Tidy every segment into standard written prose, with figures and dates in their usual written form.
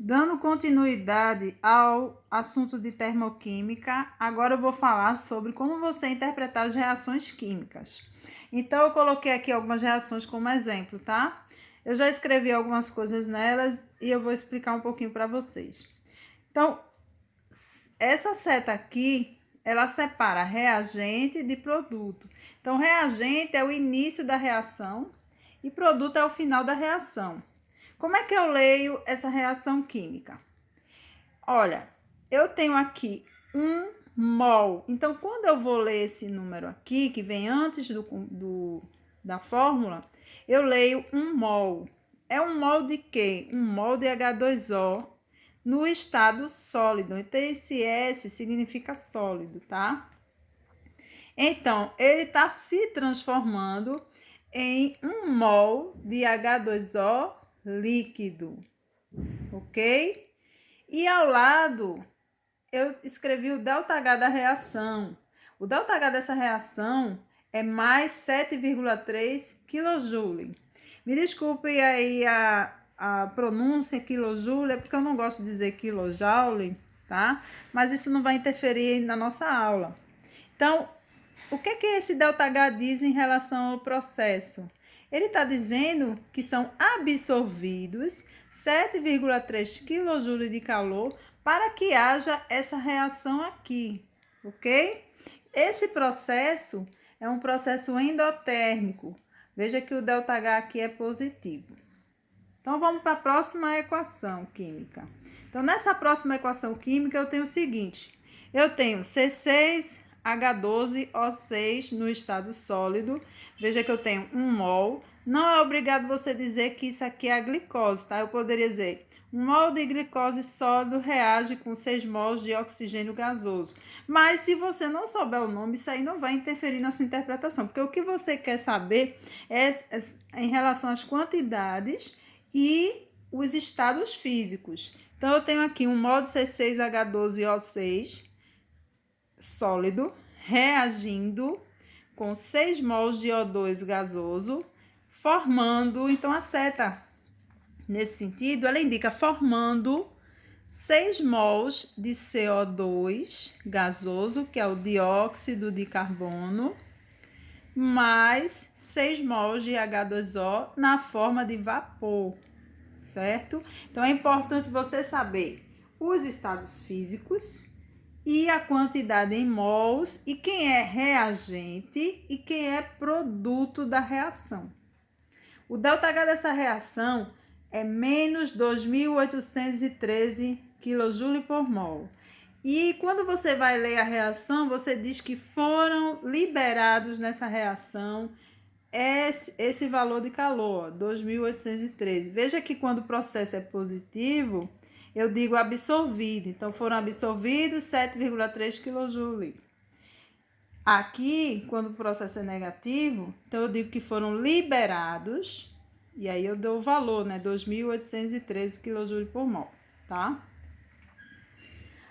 Dando continuidade ao assunto de termoquímica, agora eu vou falar sobre como você interpretar as reações químicas. Então, eu coloquei aqui algumas reações como exemplo, tá? Eu já escrevi algumas coisas nelas e eu vou explicar um pouquinho para vocês. Então, essa seta aqui, ela separa reagente de produto. Então, reagente é o início da reação e produto é o final da reação. Como é que eu leio essa reação química? Olha, eu tenho aqui 1 mol. Então, quando eu vou ler esse número aqui, que vem antes da fórmula, eu leio 1 mol. É 1 mol de quê? 1 mol de H2O no estado sólido. Então, esse S significa sólido, tá? Então, ele está se transformando em 1 mol de H2O líquido, ok? E ao lado, eu escrevi o ΔH da reação. O ΔH dessa reação é mais 7,3 kJ. Me desculpe aí a pronúncia kJ, é porque eu não gosto de dizer kilojoule, tá? Mas isso não vai interferir na nossa aula. Então, o que esse ΔH diz em relação ao processo? Ele está dizendo que são absorvidos 7,3 kJ de calor para que haja essa reação aqui, ok? Esse processo é um processo endotérmico. Veja que o ΔH aqui é positivo. Então, vamos para a próxima equação química. Então, nessa próxima equação química, eu tenho o seguinte. Eu tenho C6H12O6 no estado sólido. Veja que eu tenho 1 mol. Não é obrigado você dizer que isso aqui é a glicose, tá? Eu poderia dizer 1 mol de glicose sólido reage com 6 mols de oxigênio gasoso. Mas se você não souber o nome, isso aí não vai interferir na sua interpretação. Porque o que você quer saber é em relação às quantidades e os estados físicos. Então, eu tenho aqui 1 mol de C6H12O6 sólido reagindo com 6 mols de O2 gasoso, formando, então a seta, nesse sentido, ela indica formando 6 mols de CO2 gasoso, que é o dióxido de carbono, mais 6 mols de H2O na forma de vapor, certo? Então, é importante você saber os estados físicos e a quantidade em mols e quem é reagente e quem é produto da reação. O ΔH dessa reação é menos 2.813 kJ por mol. E quando você vai ler a reação, você diz que foram liberados nessa reação esse valor de calor, 2.813. Veja que quando o processo é positivo, eu digo absorvido. Então, foram absorvidos 7,3 kJ. Aqui, quando o processo é negativo, então eu digo que foram liberados, e aí eu dou o valor, né? 2.813 kJ por mol, tá?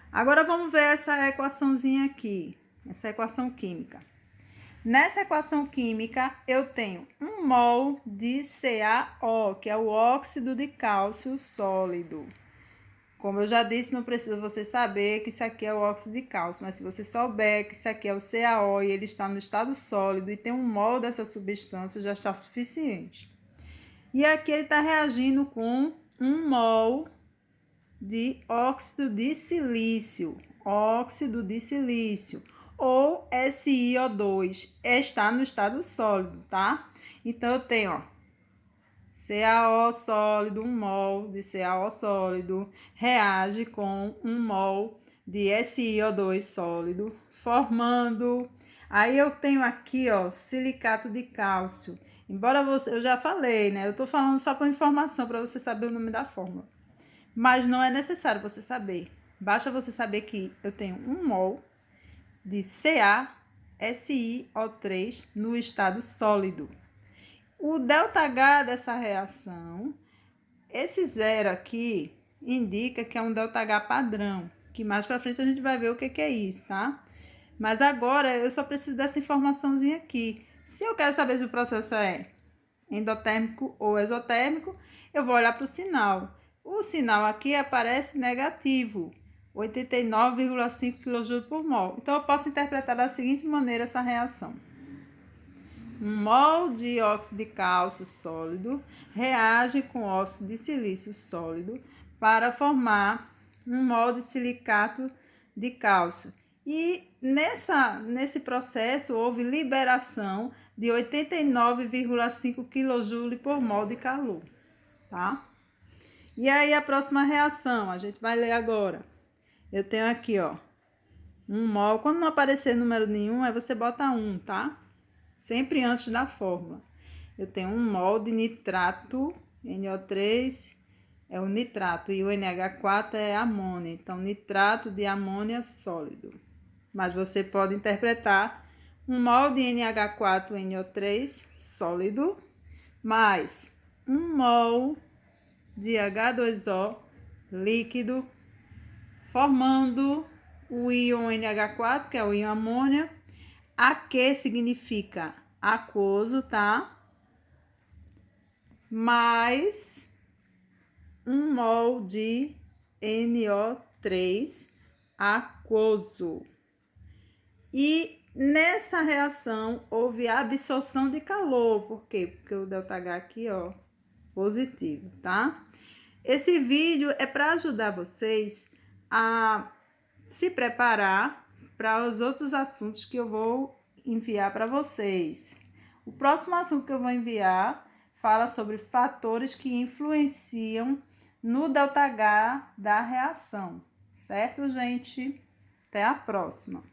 Agora vamos ver essa equaçãozinha aqui, essa equação química. Nessa equação química, eu tenho 1 mol de CaO, que é o óxido de cálcio sólido. Como eu já disse, não precisa você saber que isso aqui é o óxido de cálcio, mas se você souber que isso aqui é o CaO e ele está no estado sólido e tem 1 mol dessa substância, já está suficiente. E aqui ele está reagindo com 1 mol de óxido de silício, ou SiO2, está no estado sólido, tá? Então, eu tenho, ó, CaO sólido, 1 mol de CaO sólido, reage com 1 mol de SiO2 sólido, formando... Aí, eu tenho aqui, ó, silicato de cálcio. Embora eu já falei, né? Eu tô falando só por informação, para você saber o nome da fórmula. Mas não é necessário você saber. Basta você saber que eu tenho 1 mol de CaSiO3 no estado sólido. O ΔH dessa reação, esse zero aqui, indica que é um ΔH padrão, que mais para frente a gente vai ver o que é isso, tá? Mas agora eu só preciso dessa informaçãozinha aqui. Se eu quero saber se o processo é endotérmico ou exotérmico, eu vou olhar para o sinal. O sinal aqui aparece negativo, 89,5 kJ por mol. Então, eu posso interpretar da seguinte maneira essa reação. 1 mol de óxido de cálcio sólido reage com óxido de silício sólido para formar 1 mol de silicato de cálcio. E nesse processo houve liberação de 89,5 kJ por mol de calor, tá? E aí a próxima reação, a gente vai ler agora. Eu tenho aqui, ó, 1 mol. Quando não aparecer número nenhum, aí você bota 1, tá? Sempre antes da fórmula. Eu tenho 1 mol de nitrato, NO3 é o nitrato e o NH4 é amônia. Então, nitrato de amônia sólido. Mas você pode interpretar 1 mol de NH4NO3 sólido mais 1 mol de H2O líquido, formando o íon NH4, que é o íon amônia. Aqui significa aquoso, tá? Mais 1 mol de NO3 aquoso. E nessa reação houve absorção de calor. Por quê? Porque o ΔH aqui, ó, positivo, tá? Esse vídeo é para ajudar vocês a se preparar para os outros assuntos que eu vou enviar para vocês. O próximo assunto que eu vou enviar fala sobre fatores que influenciam no ΔH da reação, certo, gente? Até a próxima!